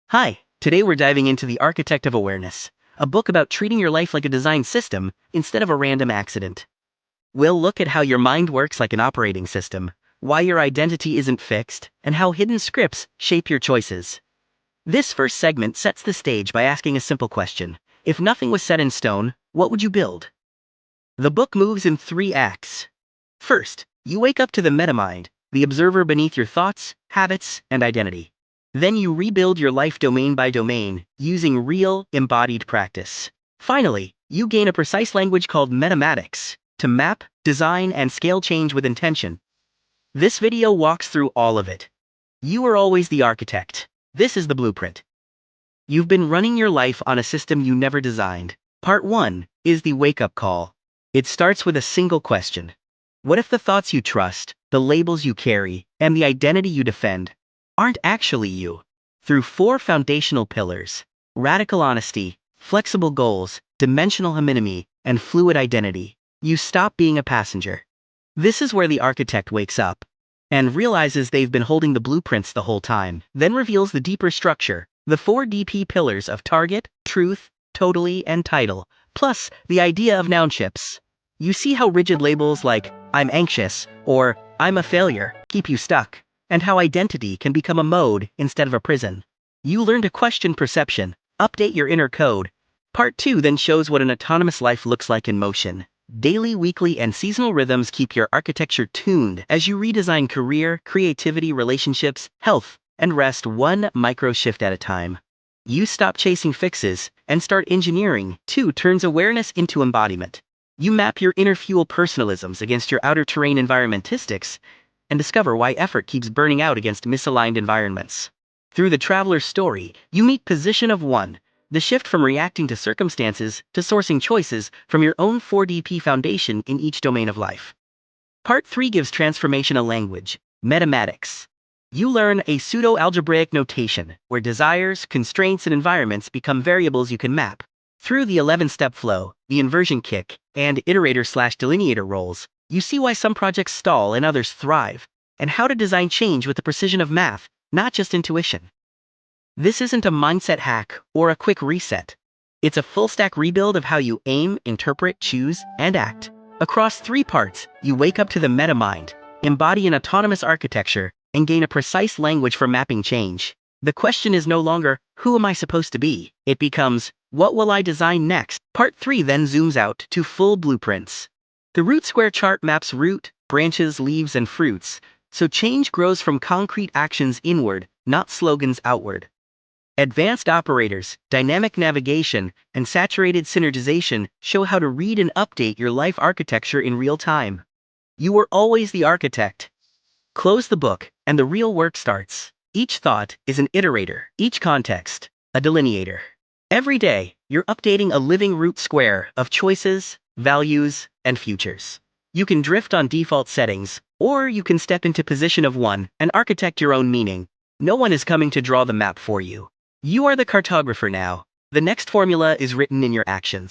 Hi, today we're diving into The Architect of Awareness, a book about treating your life like a design system instead of a random accident. We'll look at how your mind works like an operating system, why your identity isn't fixed, and how hidden scripts shape your choices. This first segment sets the stage by asking a simple question. If nothing was set in stone, what would you build? The book moves in three acts. First, you wake up to the metamind, the observer beneath your thoughts, habits, and identity. Then you rebuild your life domain by domain, using real, embodied practice. Finally, you gain a precise language called metamatics to map, design, and scale change with intention. This video walks through all of it. You are always the architect. This is the blueprint. You've been running your life on a system you never designed. Part 1 is the wake-up call. It starts with a single question. What if the thoughts you trust, the labels you carry, and the identity you defend aren't actually you? Through 4 foundational pillars: radical honesty, flexible goals, dimensional homonymy, and fluid identity, you stop being a passenger. This is where the architect wakes up and realizes they've been holding the blueprints the whole time, then reveals the deeper structure, the 4 DP pillars of target, truth, totally, and title, plus the idea of nounships. You see how rigid labels like "I'm anxious" or "I'm a failure" keep you stuck, and how identity can become a mode instead of a prison. You learn to question perception, update your inner code. Part 2 then shows what an autonomous life looks like in motion. Daily, weekly, and seasonal rhythms keep your architecture tuned as you redesign career, creativity, relationships, health, and rest one micro shift at a time. You stop chasing fixes and start engineering. 2 turns awareness into embodiment. You map your inner fuel personalisms against your outer terrain environmentistics and discover why effort keeps burning out against misaligned environments. Through the traveler's story, you meet position of 1, the shift from reacting to circumstances to sourcing choices from your own 4DP foundation in each domain of life. Part 3 gives transformation a language, metamatics. You learn a pseudo-algebraic notation where desires, constraints, and environments become variables you can map. Through the 11-step flow, the inversion kick, and iterator/delineator roles, you see why some projects stall and others thrive, and how to design change with the precision of math, not just intuition. This isn't a mindset hack or a quick reset. It's a full-stack rebuild of how you aim, interpret, choose, and act. Across 3 parts, you wake up to the metamind, embody an autonomous architecture, and gain a precise language for mapping change. The question is no longer, who am I supposed to be? It becomes, what will I design next? Part 3 then zooms out to full blueprints. The root square chart maps root, branches, leaves, and fruits, so change grows from concrete actions inward, not slogans outward. Advanced operators, dynamic navigation, and saturated synergization show how to read and update your life architecture in real time. You are always the architect. Close the book, and the real work starts. Each thought is an iterator, each context, a delineator. Every day, you're updating a living root square of choices, values, and futures. You can drift on default settings, or you can step into position of 1 and architect your own meaning. No one is coming to draw the map for you. You are the cartographer now. The next formula is written in your actions.